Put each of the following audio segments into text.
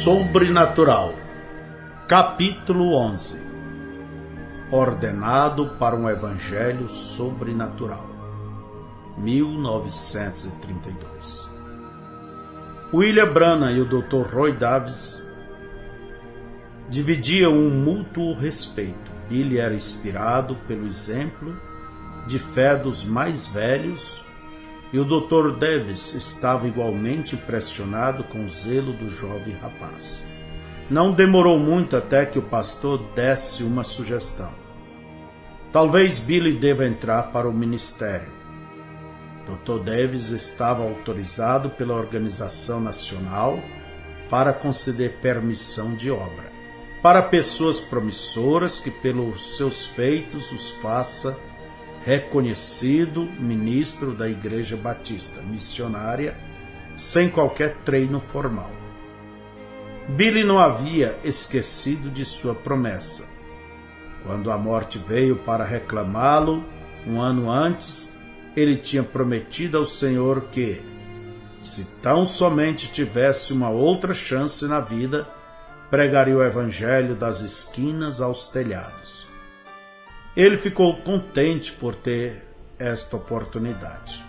Sobrenatural. Capítulo 11. Ordenado para um Evangelho Sobrenatural. 1932. William Branham e o Dr. Roy Davis dividiam um mútuo respeito. Billy era inspirado pelo exemplo de fé dos mais velhos e o Dr. Davis estava igualmente impressionado com o zelo do jovem rapaz. Não demorou muito até que o pastor desse uma sugestão. Talvez Billy deva entrar para o ministério. Dr. Davis estava autorizado pela Organização Nacional para conceder permissão de obra para pessoas promissoras que pelos seus feitos os faça reconhecido ministro da Igreja Batista Missionária sem qualquer treino formal. Billy não havia esquecido de sua promessa. Quando a morte veio para reclamá-lo, um ano antes, ele tinha prometido ao Senhor que, se tão somente tivesse uma outra chance na vida, pregaria o Evangelho das esquinas aos telhados. Ele ficou contente por ter esta oportunidade.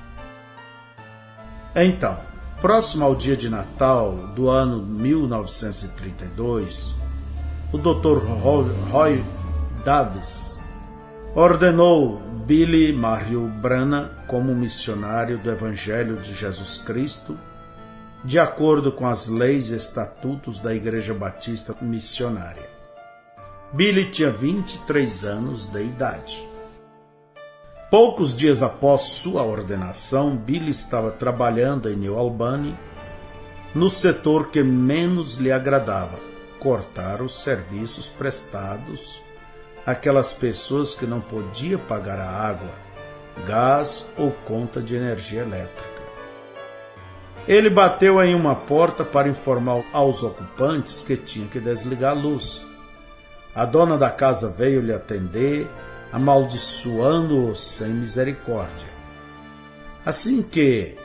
Então, próximo ao dia de Natal do ano 1932, o Dr. Roy Davis ordenou Billy Marion Branham como missionário do Evangelho de Jesus Cristo, de acordo com as leis e estatutos da Igreja Batista Missionária. Billy tinha 23 anos de idade. Poucos dias após sua ordenação, Billy estava trabalhando em New Albany, no setor que menos lhe agradava, cortar os serviços prestados àquelas pessoas que não podiam pagar a água, gás ou conta de energia elétrica. Ele bateu em uma porta para informar aos ocupantes que tinha que desligar a luz. A dona da casa veio lhe atender, amaldiçoando-o sem misericórdia. Assim que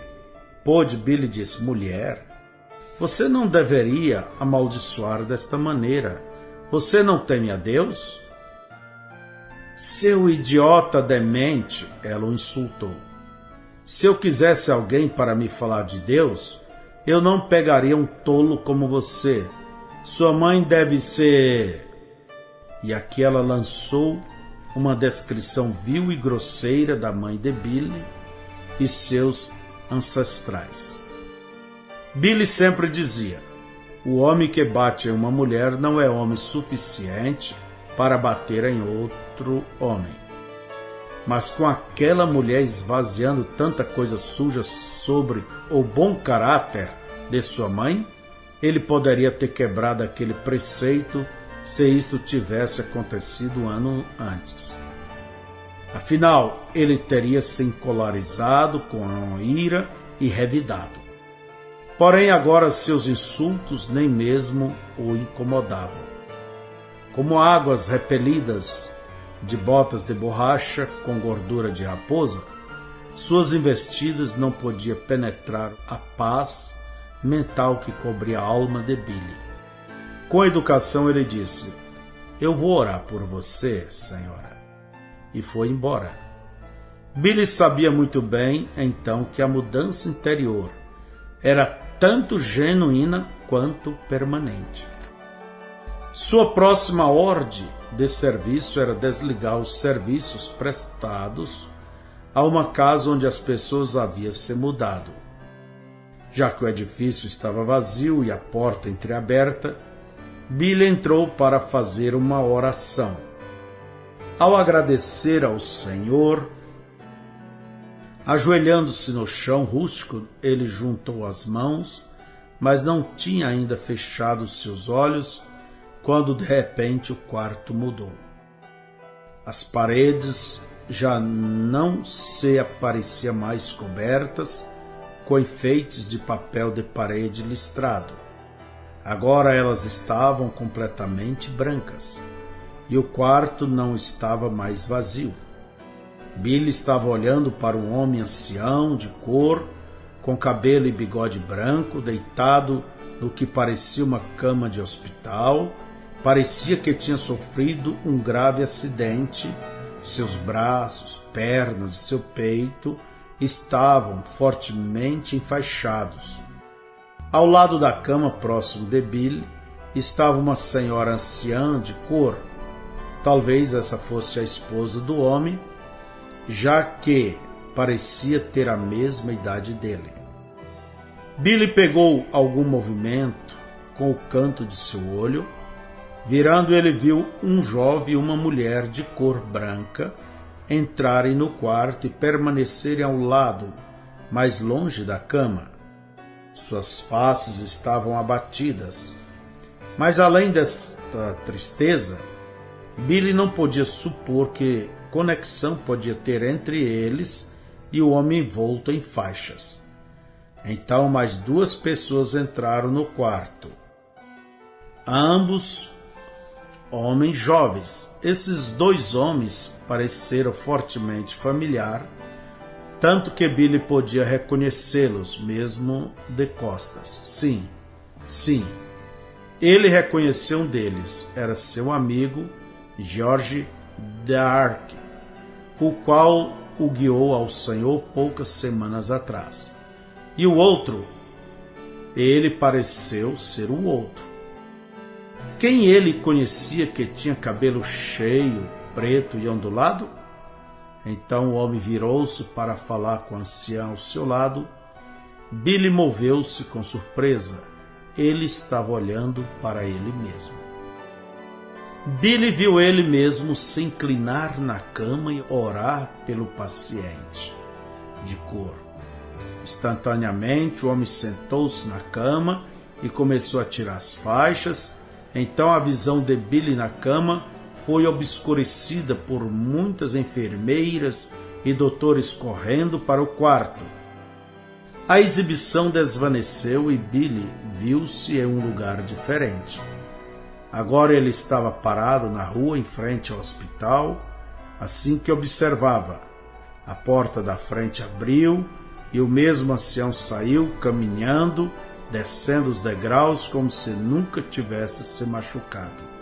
pôde, Billy disse: "Mulher, você não deveria amaldiçoar desta maneira. Você não teme a Deus?" "Seu idiota demente", ela o insultou. "Se eu quisesse alguém para me falar de Deus, eu não pegaria um tolo como você. Sua mãe deve ser..." E aqui ela lançou uma descrição vil e grosseira da mãe de Billy e seus ancestrais. Billy sempre dizia: o homem que bate em uma mulher não é homem suficiente para bater em outro homem. Mas com aquela mulher esvaziando tanta coisa suja sobre o bom caráter de sua mãe, ele poderia ter quebrado aquele preceito se isto tivesse acontecido um ano antes. Afinal, ele teria se encolarizado com ira e revidado. Porém, agora seus insultos nem mesmo o incomodavam. Como águas repelidas de botas de borracha com gordura de raposa, suas investidas não podiam penetrar a paz mental que cobria a alma de Billy. Com educação ele disse: "Eu vou orar por você, senhora." E foi embora. Billy sabia muito bem, então, que a mudança interior era tanto genuína quanto permanente. Sua próxima ordem de serviço era desligar os serviços prestados a uma casa onde as pessoas haviam se mudado. Já que o edifício estava vazio e a porta entreaberta, Billy entrou para fazer uma oração. Ao agradecer ao Senhor, ajoelhando-se no chão rústico, ele juntou as mãos, mas não tinha ainda fechado seus olhos quando de repente o quarto mudou. As paredes já não se apareciam mais cobertas com enfeites de papel de parede listrado. Agora elas estavam completamente brancas e o quarto não estava mais vazio. Billy estava olhando para um homem ancião de cor, com cabelo e bigode branco, deitado no que parecia uma cama de hospital. Parecia que tinha sofrido um grave acidente. Seus braços, pernas e seu peito estavam fortemente enfaixados. Ao lado da cama, próximo de Billy, estava uma senhora anciã de cor. Talvez essa fosse a esposa do homem, já que parecia ter a mesma idade dele. Billy pegou algum movimento com o canto de seu olho. Virando, ele viu um jovem e uma mulher de cor branca entrarem no quarto e permanecerem ao lado, mais longe da cama. Suas faces estavam abatidas. Mas além desta tristeza, Billy não podia supor que conexão podia ter entre eles e o homem envolto em faixas. Então mais 2 pessoas entraram no quarto. Ambos homens jovens. Esses 2 homens pareceram fortemente familiar, tanto que Billy podia reconhecê-los mesmo de costas. Sim, ele reconheceu um deles. Era seu amigo George D'Arc, o qual o guiou ao Senhor poucas semanas atrás. E o outro, ele pareceu ser o outro. Quem ele conhecia que tinha cabelo cheio, preto e ondulado? Então o homem virou-se para falar com o ancião ao seu lado. Billy moveu-se com surpresa. Ele estava olhando para ele mesmo. Billy viu ele mesmo se inclinar na cama e orar pelo paciente de cor. Instantaneamente o homem sentou-se na cama e começou a tirar as faixas. Então a visão de Billy na cama foi obscurecida por muitas enfermeiras e doutores correndo para o quarto. A exibição desvaneceu e Billy viu-se em um lugar diferente. Agora ele estava parado na rua em frente ao hospital. Assim que observava, a porta da frente abriu e o mesmo ancião saiu caminhando, descendo os degraus como se nunca tivesse se machucado.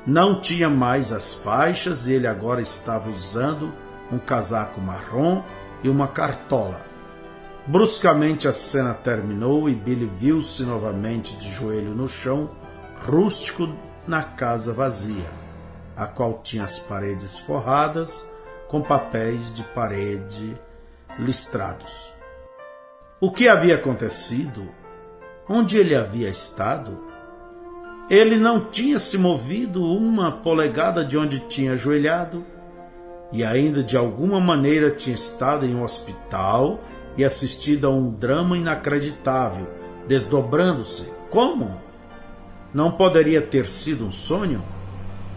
Não tinha mais as faixas e ele agora estava usando um casaco marrom e uma cartola. Bruscamente a cena terminou e Billy viu-se novamente de joelho no chão rústico na casa vazia, a qual tinha as paredes forradas com papéis de parede listrados. O que havia acontecido? Onde ele havia estado? Ele não tinha se movido 1 polegada de onde tinha ajoelhado e ainda de alguma maneira tinha estado em um hospital e assistido a um drama inacreditável, desdobrando-se. Como? Não poderia ter sido um sonho?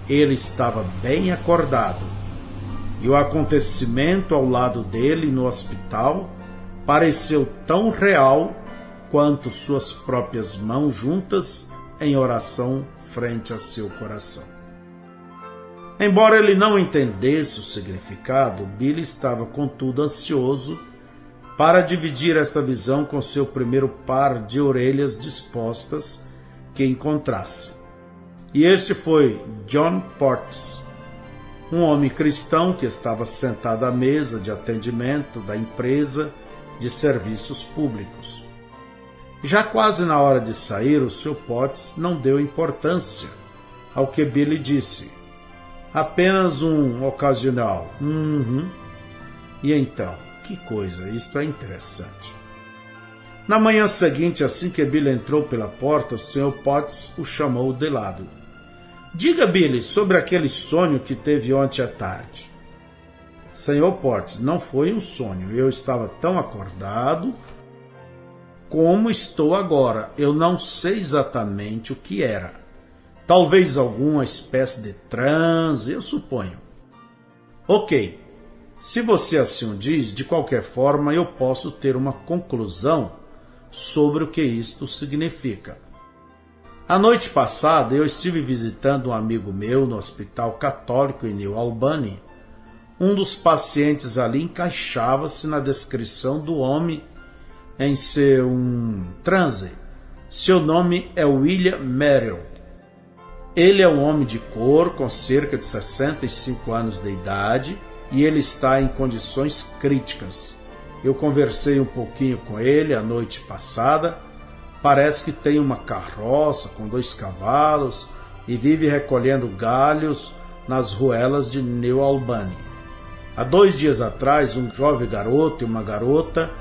Ele estava bem acordado e o acontecimento ao lado dele no hospital pareceu tão real quanto suas próprias mãos juntas em oração frente a seu coração. Embora ele não entendesse o significado, Billy estava contudo ansioso para dividir esta visão com seu primeiro par de orelhas dispostas que encontrasse. E este foi John Portes, um homem cristão que estava sentado à mesa de atendimento da empresa de serviços públicos. Já quase na hora de sair, o Sr. Potts não deu importância ao que Billy disse. Apenas um ocasional. E então, que coisa, isto é interessante. Na manhã seguinte, assim que Billy entrou pela porta, o Sr. Potts o chamou de lado. Diga, Billy, sobre aquele sonho que teve ontem à tarde. Sr. Potts, não foi um sonho. Eu estava tão acordado como estou agora. Eu não sei exatamente o que era. Talvez alguma espécie de transe, eu suponho. Ok, se você assim o diz, de qualquer forma eu posso ter uma conclusão sobre o que isto significa. A noite passada eu estive visitando um amigo meu no Hospital Católico em New Albany. Um dos pacientes ali encaixava-se na descrição do homem em ser um transe. Seu nome é William Merrill. Ele é um homem de cor com cerca de 65 anos de idade e ele está em condições críticas. Eu conversei um pouquinho com ele a noite passada. Parece que tem uma carroça com 2 cavalos e vive recolhendo galhos nas ruelas de New Albany. Há 2 dias atrás, um jovem garoto e uma garota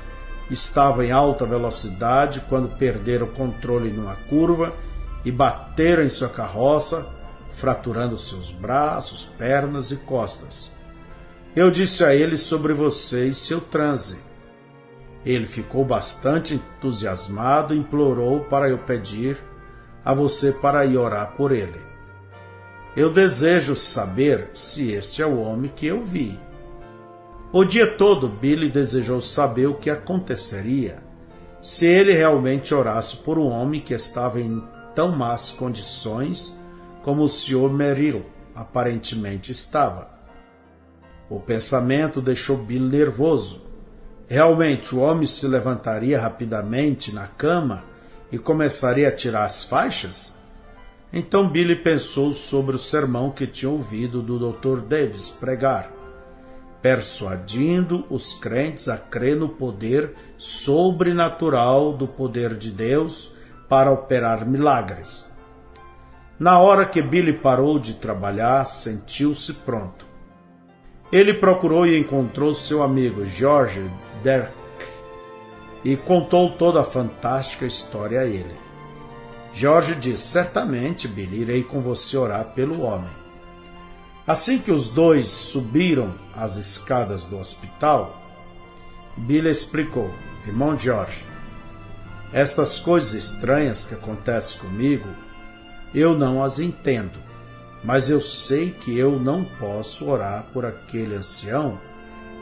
estavam em alta velocidade quando perderam o controle numa curva e bateram em sua carroça, fraturando seus braços, pernas e costas. Eu disse a ele sobre você e seu transe. Ele ficou bastante entusiasmado e implorou para eu pedir a você para ir orar por ele. Eu desejo saber se este é o homem que eu vi. O dia todo, Billy desejou saber o que aconteceria se ele realmente orasse por um homem que estava em tão más condições como o Sr. Merrill aparentemente estava. O pensamento deixou Billy nervoso. Realmente o homem se levantaria rapidamente na cama e começaria a tirar as faixas? Então Billy pensou sobre o sermão que tinha ouvido do Dr. Davis pregar, persuadindo os crentes a crer no poder sobrenatural do poder de Deus para operar milagres. Na hora que Billy parou de trabalhar, sentiu-se pronto. Ele procurou e encontrou seu amigo George Derrick e contou toda a fantástica história a ele. George disse: certamente, Billy, irei com você orar pelo homem. Assim que os dois subiram as escadas do hospital, Billy explicou: irmão George, estas coisas estranhas que acontecem comigo, eu não as entendo, mas eu sei que eu não posso orar por aquele ancião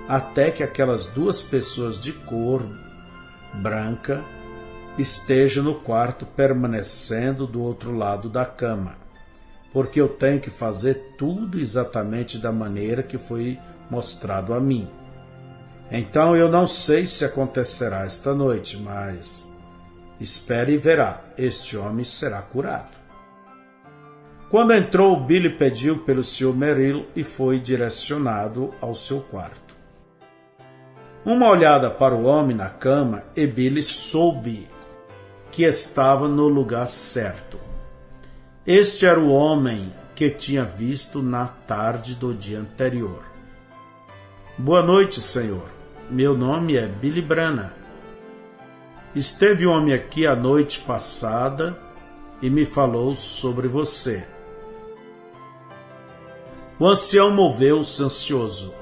até que aquelas 2 pessoas de cor branca estejam no quarto permanecendo do outro lado da cama, porque eu tenho que fazer tudo exatamente da maneira que foi mostrado a mim. Então eu não sei se acontecerá esta noite, mas espere e verá, este homem será curado. Quando entrou, Billy pediu pelo Sr. Merrill e foi direcionado ao seu quarto. Uma olhada para o homem na cama e Billy soube que estava no lugar certo. Este era o homem que tinha visto na tarde do dia anterior. Boa noite, senhor. Meu nome é Billy Branham. Esteve um homem aqui a noite passada e me falou sobre você. O ancião moveu-se ansioso.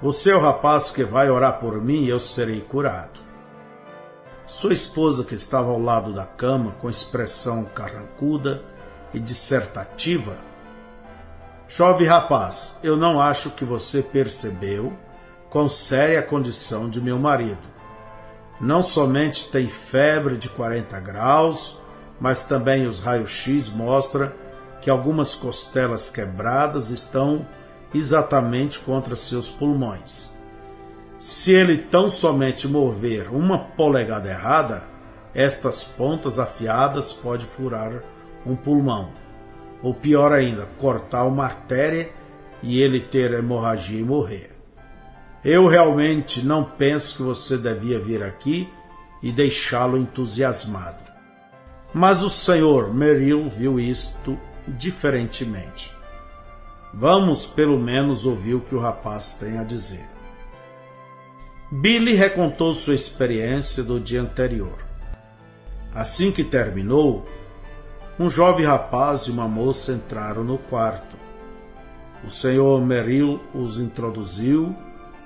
Você é o rapaz que vai orar por mim e eu serei curado. Sua esposa, que estava ao lado da cama, com expressão carrancuda e dissertativa: jovem rapaz, eu não acho que você percebeu quão séria é a condição de meu marido. Não somente tem febre de 40 graus, mas também os raios-x mostram que algumas costelas quebradas estão exatamente contra seus pulmões. Se ele tão somente mover 1 polegada errada, estas pontas afiadas podem furar um pulmão, ou pior ainda, cortar uma artéria e ele ter hemorragia e morrer. Eu realmente não penso que você devia vir aqui e deixá-lo entusiasmado. Mas o Sr. Merrill viu isto diferentemente. Vamos pelo menos ouvir o que o rapaz tem a dizer. Billy recontou sua experiência do dia anterior. Assim que terminou, um jovem rapaz e uma moça entraram no quarto. O Sr. Merrill os introduziu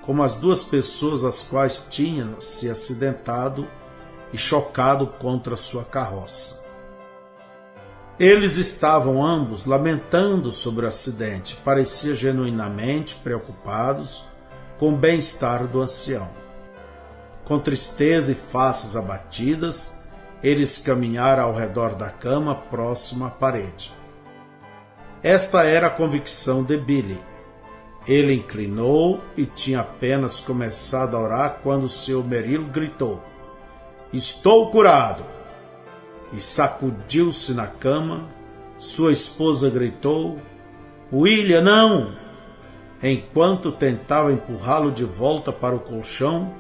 como as 2 pessoas as quais tinham se acidentado e chocado contra sua carroça. Eles estavam ambos lamentando sobre o acidente, pareciam genuinamente preocupados com o bem-estar do ancião. Com tristeza e faces abatidas, eles caminharam ao redor da cama próximo à parede. Esta era a convicção de Billy. Ele inclinou e tinha apenas começado a orar quando o Sr. Merrill gritou: estou curado! e sacudiu-se na cama. Sua esposa gritou: William, não! Enquanto tentava empurrá-lo de volta para o colchão,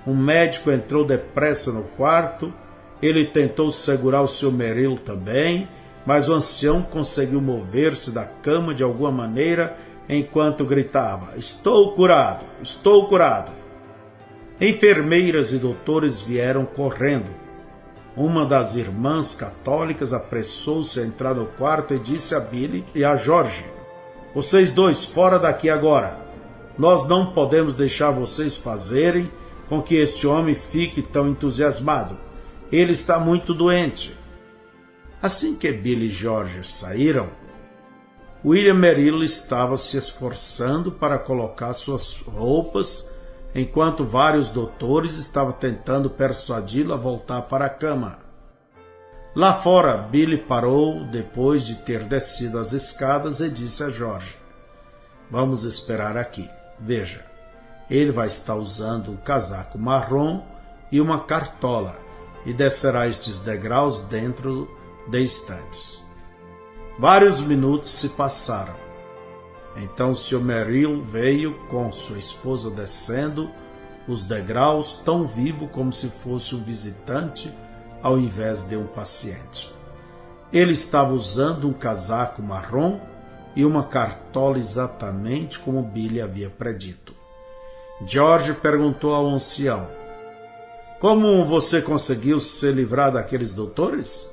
um médico entrou depressa no quarto. Ele tentou segurar o Sr. Merrill também, mas o ancião conseguiu mover-se da cama de alguma maneira enquanto gritava: Estou curado! Estou curado! Enfermeiras e doutores vieram correndo. Uma das irmãs católicas apressou-se a entrar no quarto e disse a Billy e a George: Vocês dois, fora daqui agora! Nós não podemos deixar vocês fazerem com que este homem fique tão entusiasmado. Ele está muito doente. Assim que Billy e George saíram, William Merrill estava se esforçando para colocar suas roupas, enquanto vários doutores estavam tentando persuadi-lo a voltar para a cama. Lá fora, Billy parou depois de ter descido as escadas e disse a George: Vamos esperar aqui. Veja, ele vai estar usando um casaco marrom e uma cartola e descerá estes degraus dentro de instantes. Vários minutos se passaram. Então o Sr. Merrill veio com sua esposa descendo os degraus tão vivo como se fosse um visitante ao invés de um paciente. Ele estava usando um casaco marrom e uma cartola exatamente como Billy havia predito. George perguntou ao ancião: Como você conseguiu se livrar daqueles doutores?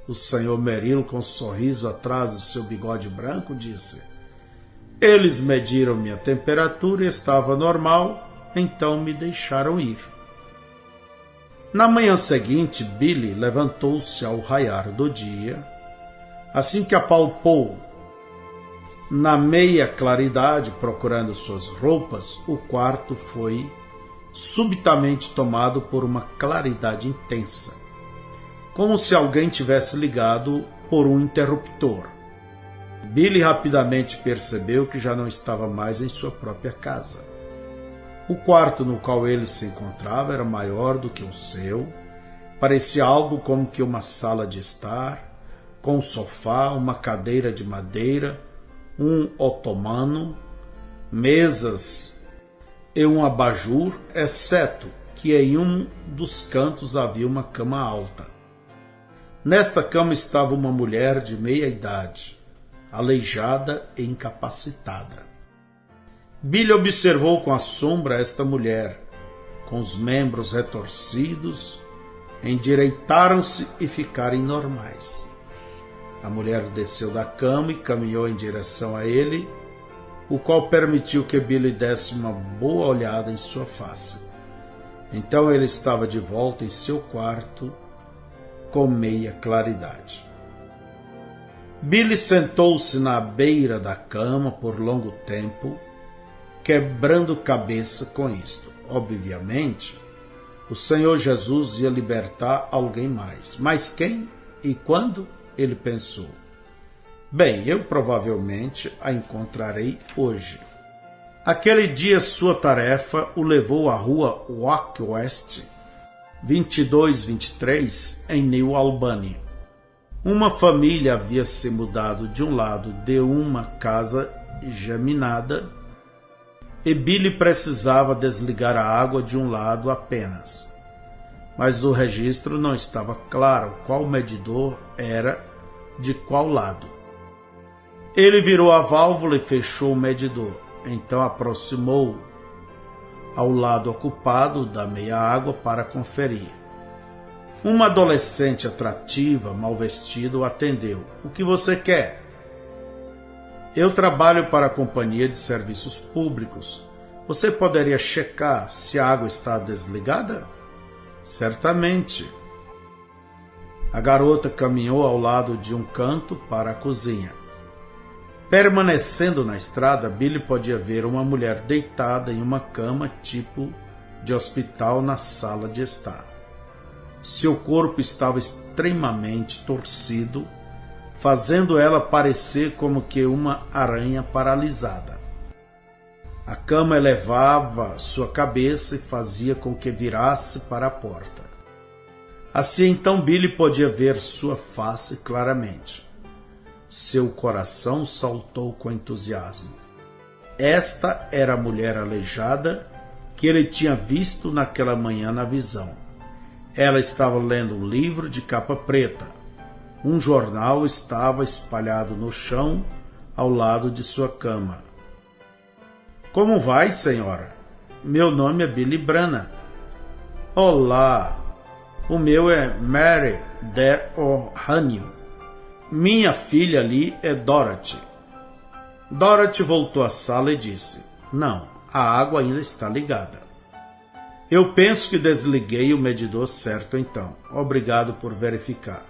O Sr. Merrill, com um sorriso atrás do seu bigode branco, disse: Eles mediram minha temperatura e estava normal, então me deixaram ir. Na manhã seguinte, Billy levantou-se ao raiar do dia. Assim que apalpou na meia claridade procurando suas roupas, o quarto foi subitamente tomado por uma claridade intensa, como se alguém tivesse ligado por um interruptor. Billy rapidamente percebeu que já não estava mais em sua própria casa. O quarto no qual ele se encontrava era maior do que o seu, parecia algo como que uma sala de estar, com um sofá, uma cadeira de madeira, um otomano, mesas e um abajur, exceto que em um dos cantos havia uma cama alta. Nesta cama estava uma mulher de meia idade, aleijada e incapacitada. Billy observou com assombro esta mulher, com os membros retorcidos, endireitaram-se e ficaram normais. A mulher desceu da cama e caminhou em direção a ele, o qual permitiu que Billy desse uma boa olhada em sua face. Então ele estava de volta em seu quarto, com meia claridade. Billy sentou-se na beira da cama por longo tempo, quebrando cabeça com isto. Obviamente, o Senhor Jesus ia libertar alguém mais. Mas quem e quando? Ele pensou: bem, eu provavelmente a encontrarei hoje. Aquele dia sua tarefa o levou à rua Walk West, 2223, em New Albany. Uma família havia se mudado de um lado de uma casa geminada e Billy precisava desligar a água de um lado apenas. Mas o registro não estava claro qual medidor era de qual lado. Ele virou a válvula e fechou o medidor. Então aproximou ao lado ocupado da meia água para conferir. Uma adolescente atrativa, mal vestida, o atendeu. O que você quer? Eu trabalho para a companhia de serviços públicos. Você poderia checar se a água está desligada? Certamente. A garota caminhou ao lado de um canto para a cozinha. Permanecendo na estrada, Billy podia ver uma mulher deitada em uma cama tipo de hospital na sala de estar. Seu corpo estava extremamente torcido, fazendo ela parecer como que uma aranha paralisada. A cama elevava sua cabeça e fazia com que virasse para a porta. Assim então Billy podia ver sua face claramente. Seu coração saltou com entusiasmo. Esta era a mulher aleijada que ele tinha visto naquela manhã na visão. Ela estava lendo um livro de capa preta. Um jornal estava espalhado no chão ao lado de sua cama. Como vai, senhora? Meu nome é Billy Branham. Olá, o meu é Mary Dare O'Hanion. Minha filha ali é Dorothy. Dorothy voltou à sala e disse: Não, a água ainda está ligada. Eu penso que desliguei o medidor certo então. Obrigado por verificar.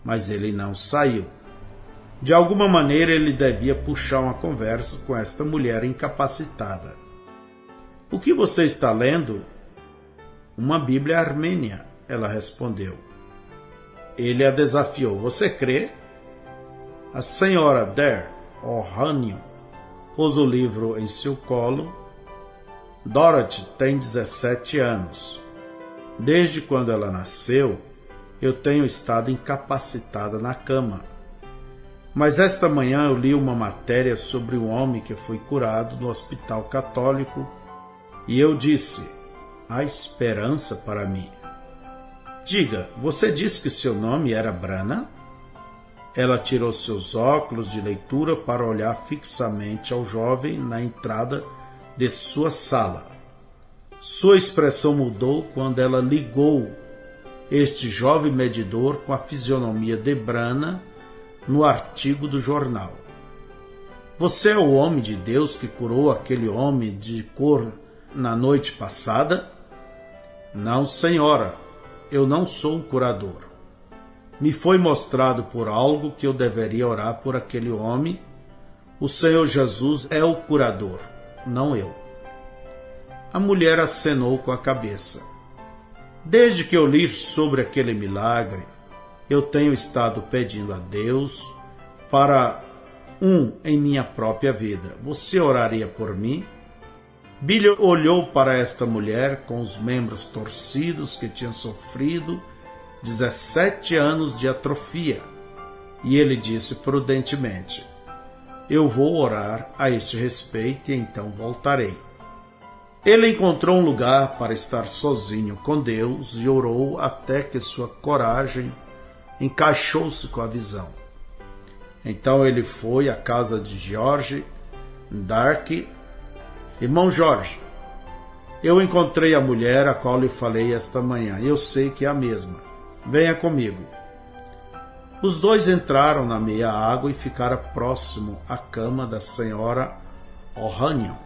Mas ele não saiu. De alguma maneira ele devia puxar uma conversa com esta mulher incapacitada. O que você está lendo? Uma Bíblia armênia, ela respondeu. Ele a desafiou. Você crê? A senhora Dare O'Hanion pôs o livro em seu colo. Dorothy tem 17 anos. Desde quando ela nasceu, eu tenho estado incapacitada na cama. Mas esta manhã eu li uma matéria sobre um homem que foi curado no hospital católico e eu disse: há esperança para mim. Diga, você disse que seu nome era Branham? Ela tirou seus óculos de leitura para olhar fixamente ao jovem na entrada de sua sala. Sua expressão mudou quando ela ligou este jovem medidor com a fisionomia de Branham no artigo do jornal. Você é o homem de Deus que curou aquele homem de cor na noite passada? Não, senhora, eu não sou um curador. Me foi mostrado por algo que eu deveria orar por aquele homem. O Senhor Jesus é o curador, não eu. A mulher acenou com a cabeça. Desde que eu li sobre aquele milagre, eu tenho estado pedindo a Deus para em minha própria vida. Você oraria por mim? Billy olhou para esta mulher com os membros torcidos que tinha sofrido 17 anos de atrofia, e ele disse prudentemente: eu vou orar a este respeito e então voltarei. Ele encontrou um lugar para estar sozinho com Deus e orou até que sua coragem encaixou-se com a visão. Então ele foi à casa de George Dark. Irmão Jorge, eu encontrei a mulher a qual lhe falei esta manhã. Eu sei que é a mesma. Venha comigo. Os dois entraram na meia água e ficaram próximo à cama da senhora O'Hanion.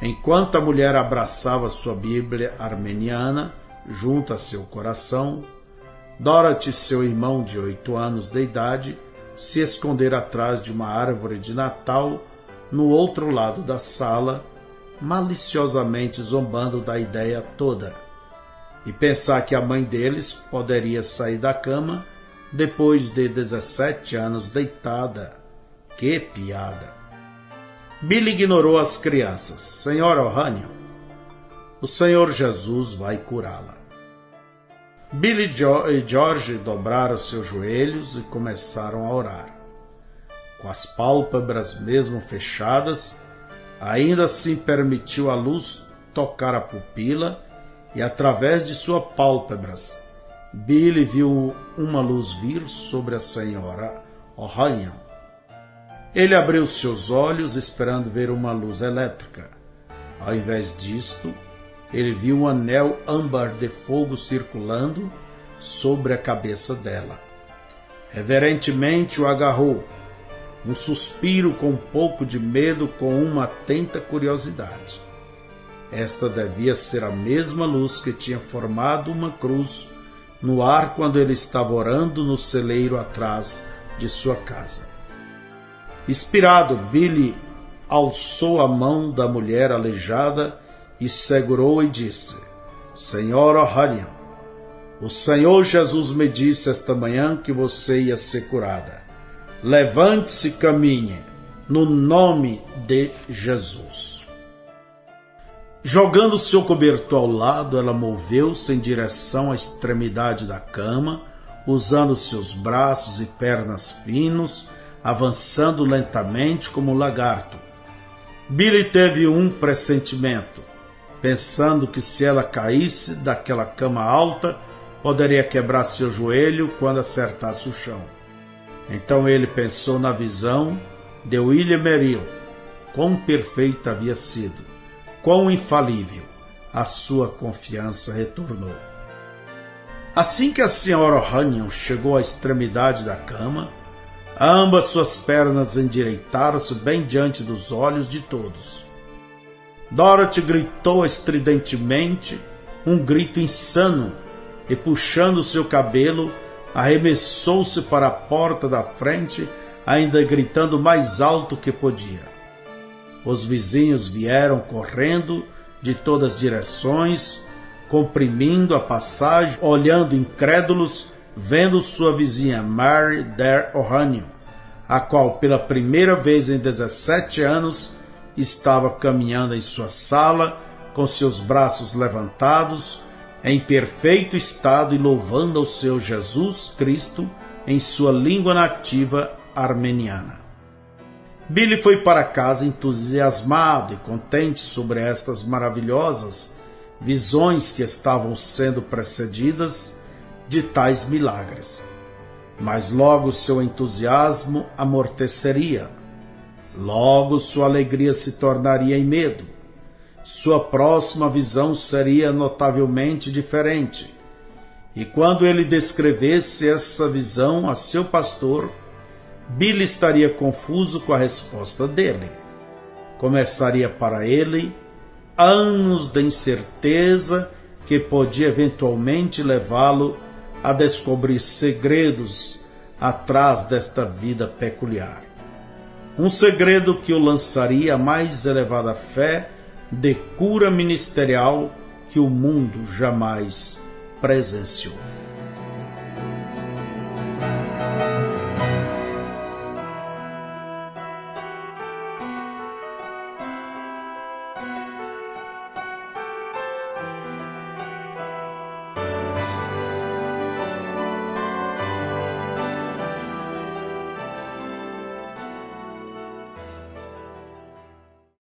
Enquanto a mulher abraçava sua Bíblia armeniana junto a seu coração, Dorothy, seu irmão de 8 anos de idade, se esconderam atrás de uma árvore de Natal no outro lado da sala, maliciosamente zombando da ideia toda, e pensar que a mãe deles poderia sair da cama depois de 17 anos deitada. Que piada! Billy ignorou as crianças. Senhora O'Hanion, o Senhor Jesus vai curá-la. Billy e George dobraram seus joelhos e começaram a orar. Com as pálpebras mesmo fechadas, ainda assim permitiu a luz tocar a pupila e através de suas pálpebras, Billy viu uma luz vir sobre a senhora O'Hanion. Ele abriu seus olhos esperando ver uma luz elétrica. Ao invés disto, ele viu um anel âmbar de fogo circulando sobre a cabeça dela. Reverentemente o agarrou, um suspiro com um pouco de medo, com uma atenta curiosidade. Esta devia ser a mesma luz que tinha formado uma cruz no ar quando ele estava orando no celeiro atrás de sua casa. Inspirado, Billy alçou a mão da mulher aleijada e segurou e disse: Senhora O'Hanion, o Senhor Jesus me disse esta manhã que você ia ser curada. Levante-se e caminhe, no nome de Jesus. Jogando seu cobertor ao lado, ela moveu-se em direção à extremidade da cama, usando seus braços e pernas finos, avançando lentamente como um lagarto. Billy teve um pressentimento, pensando que se ela caísse daquela cama alta, poderia quebrar seu joelho quando acertasse o chão. Então ele pensou na visão de William Merrill, quão perfeita havia sido, quão infalível. A sua confiança retornou. Assim que a senhora O'Hanion chegou à extremidade da cama, ambas suas pernas endireitaram-se bem diante dos olhos de todos. Dorothy gritou estridentemente, um grito insano, e puxando seu cabelo, arremessou-se para a porta da frente, ainda gritando mais alto que podia. Os vizinhos vieram correndo de todas as direções, comprimindo a passagem, olhando incrédulos, vendo sua vizinha Mary Dare O'Hanion, a qual pela primeira vez em 17 anos estava caminhando em sua sala com seus braços levantados, em perfeito estado e louvando ao seu Jesus Cristo em sua língua nativa armeniana. Billy foi para casa entusiasmado e contente sobre estas maravilhosas visões que estavam sendo precedidas de tais milagres. Mas logo seu entusiasmo amorteceria. Logo sua alegria se tornaria em medo. Sua próxima visão seria notavelmente diferente. E quando ele descrevesse essa visão a seu pastor, Billy estaria confuso com a resposta dele. Começaria para ele anos de incerteza que podia eventualmente levá-lo a descobrir segredos atrás desta vida peculiar. Um segredo que o lançaria à mais elevada fé de cura ministerial que o mundo jamais presenciou.